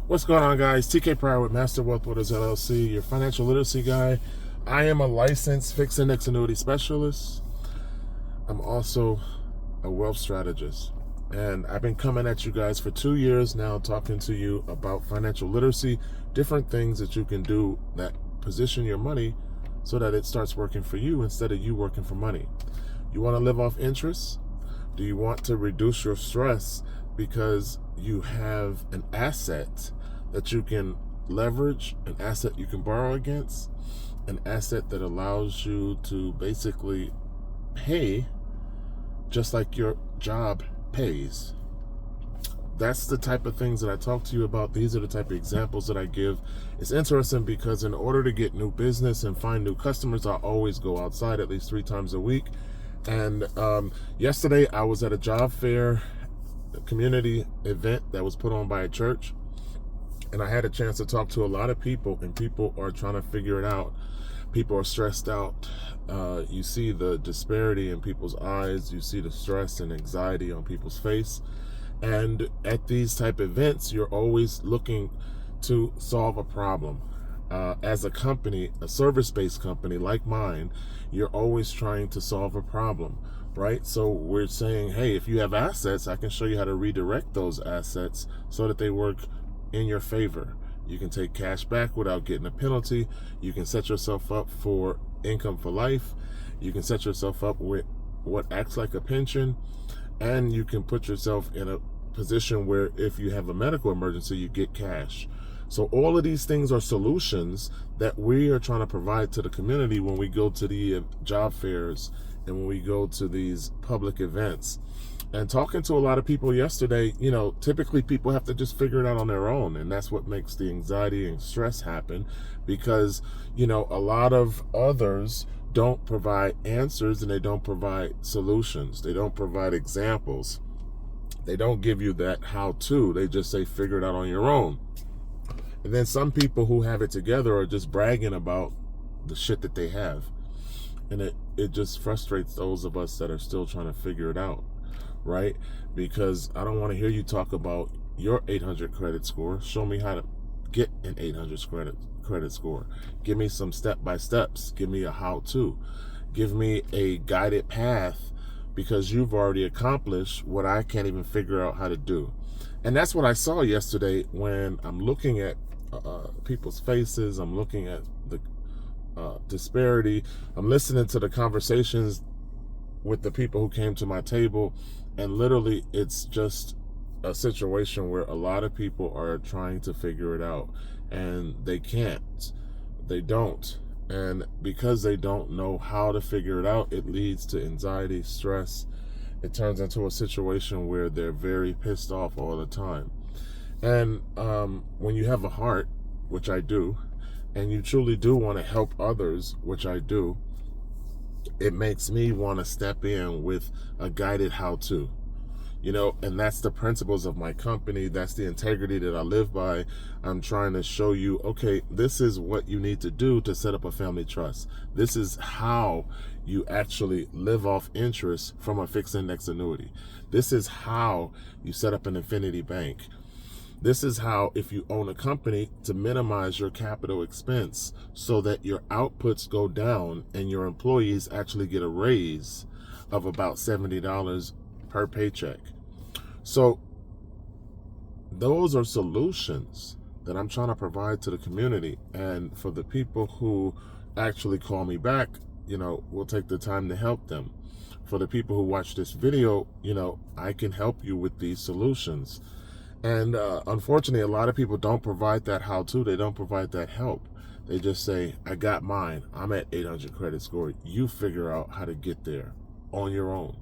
What's going on, guys? TK Pryor with Master Wealth Builders LLC, your financial literacy guy. I am a licensed fixed index annuity specialist. I'm also a wealth strategist. And I've been coming at you guys for 2 years now, talking to you about financial literacy, different things that you can do that position your money so that it starts working for you instead of you working for money. You want to live off interest? Do you want to reduce your stress because you have an asset that you can leverage, an asset you can borrow against, an asset that allows you to basically pay just like your job pays? That's the type of things that I talk to you about. These are the type of examples that I give. It's interesting because in order to get new business and find new customers, I always go outside at least 3 times a week. And yesterday I was at a job fair, a community event that was put on by a church, and I had a chance to talk to a lot of people, and people are trying to figure it out. People are stressed out. You see the disparity in people's eyes. You see the stress and anxiety on people's face. And at these type of events, you're always looking to solve a problem. As a company, a service-based company like mine, you're always trying to solve a problem, right? So we're saying, hey, if you have assets, I can show you how to redirect those assets so that they work in your favor. You can take cash back without getting a penalty. You can set yourself up for income for life. You can set yourself up with what acts like a pension, and you can put yourself in a position where if you have a medical emergency, you get cash. So all of these things are solutions that we are trying to provide to the community when we go to the job fairs and when we go to these public events. And talking to a lot of people yesterday, typically people have to just figure it out on their own. And that's what makes the anxiety and stress happen, because, a lot of others don't provide answers and they don't provide solutions. They don't provide examples. They don't give you that how-to. They just say, figure it out on your own. And then some people who have it together are just bragging about the shit that they have. And it just frustrates those of us that are still trying to figure it out, right? Because I don't want to hear you talk about your 800 credit score. Show me how to get an 800 credit score. Give me some step-by-steps. Give me a how-to. Give me a guided path, because you've already accomplished what I can't even figure out how to do. And that's what I saw yesterday when I'm looking at people's faces. I'm looking at the disparity. I'm listening to the conversations with the people who came to my table, and literally it's just a situation where a lot of people are trying to figure it out, and they can't. They don't. And because they don't know how to figure it out, it leads to anxiety, stress. It turns into a situation where they're very pissed off all the time. And when you have a heart, which I do, and you truly do want to help others, which I do, it makes me want to step in with a guided how-to. And that's the principles of my company. That's the integrity that I live by. I'm trying to show you, okay, this is what you need to do to set up a family trust. This is how you actually live off interest from a fixed index annuity. This is how you set up an infinity bank. This is how, if you own a company, to minimize your capital expense so that your outputs go down and your employees actually get a raise of about $70 per paycheck. So those are solutions that I'm trying to provide to the community. And for the people who actually call me back, we'll take the time to help them. For the people who watch this video, I can help you with these solutions. And unfortunately, a lot of people don't provide that how-to. They don't provide that help. They just say, I got mine. I'm at 800 credit score. You figure out how to get there on your own.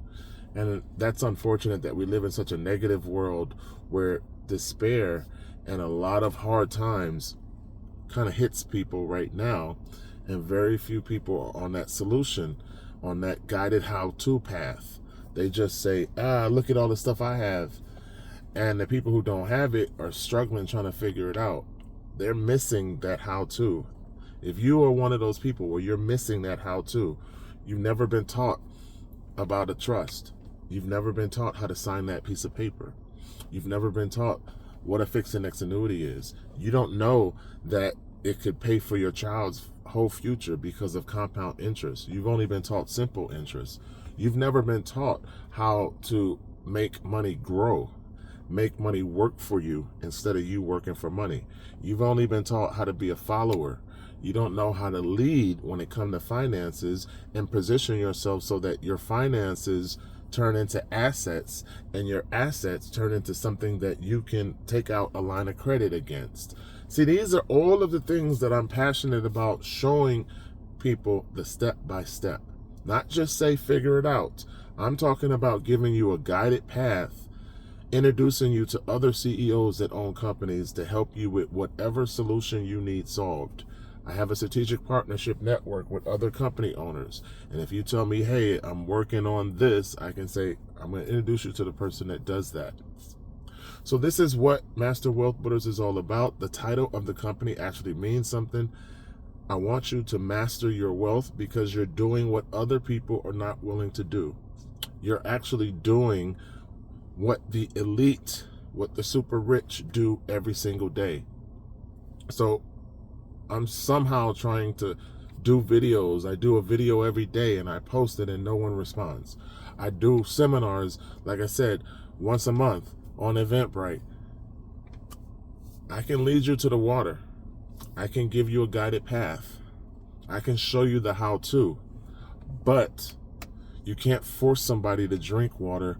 And that's unfortunate that we live in such a negative world where despair and a lot of hard times kind of hits people right now. And very few people are on that solution, on that guided how-to path. They just say, look at all the stuff I have. And the people who don't have it are struggling trying to figure it out. They're missing that how-to. If you are one of those people where you're missing that how-to, you've never been taught about a trust. You've never been taught how to sign that piece of paper. You've never been taught what a fixed index annuity is. You don't know that it could pay for your child's whole future because of compound interest. You've only been taught simple interest. You've never been taught how to make money grow, make money work for you instead of you working for money. You've only been taught how to be a follower. You don't know how to lead when it comes to finances and position yourself so that your finances turn into assets and your assets turn into something that you can take out a line of credit against. See, these are all of the things that I'm passionate about showing people the step by step. Not just say figure it out. I'm talking about giving you a guided path, introducing you to other CEOs that own companies to help you with whatever solution you need solved. I have a strategic partnership network with other company owners. And if you tell me, hey, I'm working on this, I can say, I'm going to introduce you to the person that does that. So this is what Master Wealth Builders is all about. The title of the company actually means something. I want you to master your wealth because you're doing what other people are not willing to do. You're actually doing what the elite, what the super rich do every single day. So I'm somehow trying to do videos. I do a video every day and I post it and no one responds. I do seminars, like I said, once a month on Eventbrite. I can lead you to the water. I can give you a guided path. I can show you the how-to. But you can't force somebody to drink water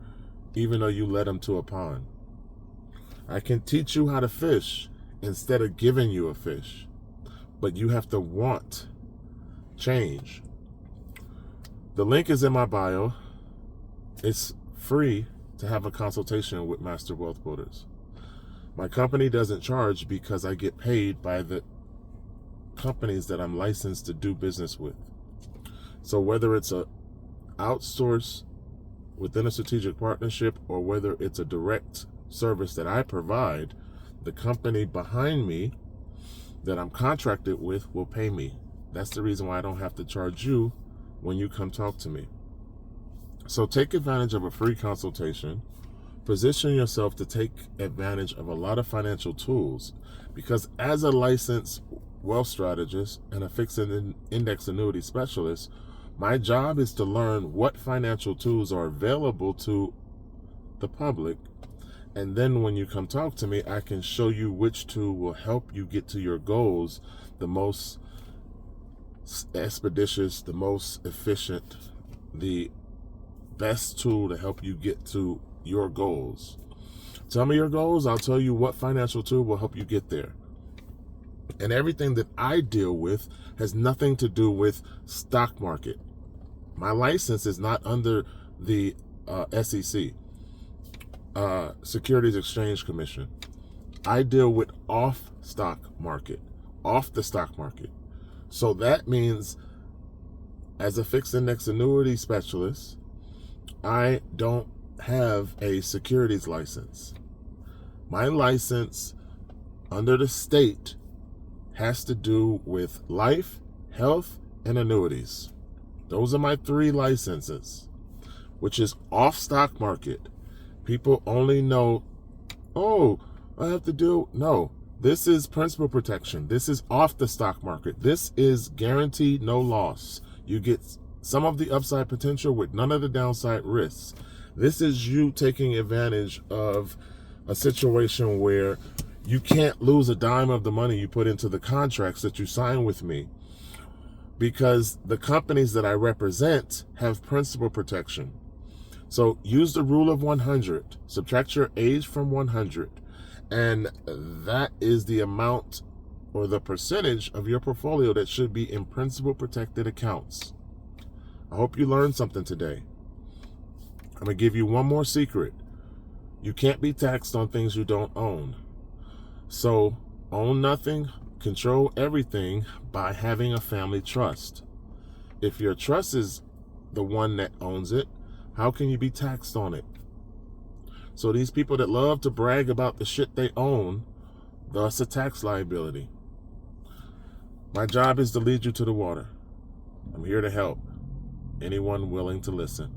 even though you led them to a pond. I can teach you how to fish instead of giving you a fish. But you have to want change. The link is in my bio. It's free to have a consultation with Master Wealth Builders. My company doesn't charge because I get paid by the companies that I'm licensed to do business with. So whether it's a outsource within a strategic partnership or whether it's a direct service that I provide, the company behind me that I'm contracted with will pay me. That's the reason why I don't have to charge you when you come talk to me. So take advantage of a free consultation. Position yourself to take advantage of a lot of financial tools, because as a licensed wealth strategist and a fixed index annuity specialist, my job is to learn what financial tools are available to the public. And then when you come talk to me, I can show you which tool will help you get to your goals the most expeditious, the most efficient, the best tool to help you get to your goals. Tell me your goals, I'll tell you what financial tool will help you get there. And everything that I deal with has nothing to do with stock market. My license is not under the SEC. Securities Exchange Commission. I deal with off the stock market. So that means as a fixed index annuity specialist, I don't have a securities license. My license under the state has to do with life, health, and annuities. Those are my 3 licenses, which is off stock market. People only know, oh, I have to do, no, this is principal protection. This is off the stock market. This is guaranteed no loss. You get some of the upside potential with none of the downside risks. This is you taking advantage of a situation where you can't lose a dime of the money you put into the contracts that you sign with me, because the companies that I represent have principal protection. So use the rule of 100. Subtract your age from 100. And that is the amount or the percentage of your portfolio that should be in principal protected accounts. I hope you learned something today. I'm going to give you one more secret. You can't be taxed on things you don't own. So own nothing, control everything by having a family trust. If your trust is the one that owns it, how can you be taxed on it? So these people that love to brag about the shit they own, thus a tax liability. My job is to lead you to the water. I'm here to help anyone willing to listen.